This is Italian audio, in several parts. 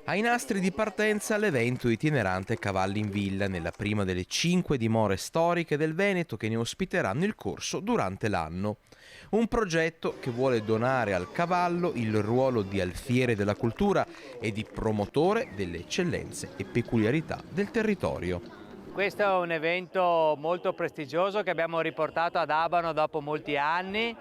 Ai nastri di partenza l'evento itinerante Cavalli in Villa, nella prima delle 5 dimore storiche del Veneto che ne ospiteranno il corso durante l'anno. Un progetto che vuole donare al cavallo il ruolo di alfiere della cultura e di promotore delle eccellenze e peculiarità del territorio. Questo è un evento molto prestigioso che abbiamo riportato ad Abano dopo molti anni,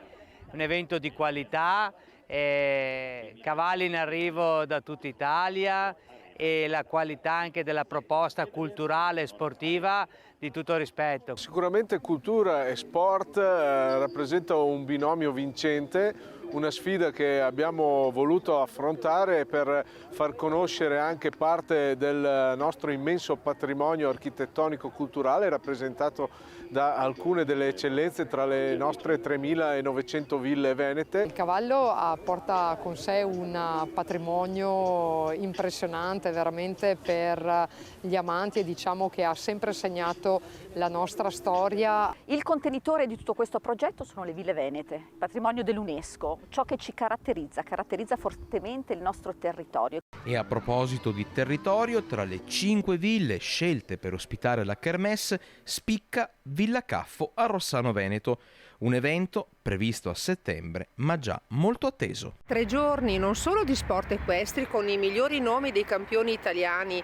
un evento di qualità, cavalli in arrivo da tutta Italia e la qualità anche della proposta culturale e sportiva di tutto rispetto. Sicuramente cultura e sport rappresentano un binomio vincente, una sfida che abbiamo voluto affrontare per far conoscere anche parte del nostro immenso patrimonio architettonico-culturale rappresentato da alcune delle eccellenze tra le nostre 3.900 ville venete. Il cavallo porta con sé un patrimonio impressionante veramente per gli amanti e diciamo che ha sempre segnato la nostra storia. Il contenitore di tutto questo progetto sono le ville venete, patrimonio dell'UNESCO, ciò che ci caratterizza fortemente il nostro territorio. E a proposito di territorio, tra le 5 ville scelte per ospitare la Kermesse spicca Villa Caffo a Rossano Veneto, un evento previsto a settembre ma già molto atteso. 3 giorni non solo di sport equestri con i migliori nomi dei campioni italiani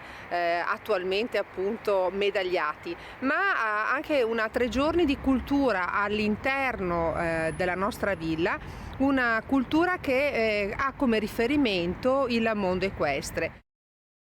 attualmente appunto medagliati, ma anche 3 giorni di cultura all'interno della nostra villa, una cultura che ha come riferimento il mondo equestre.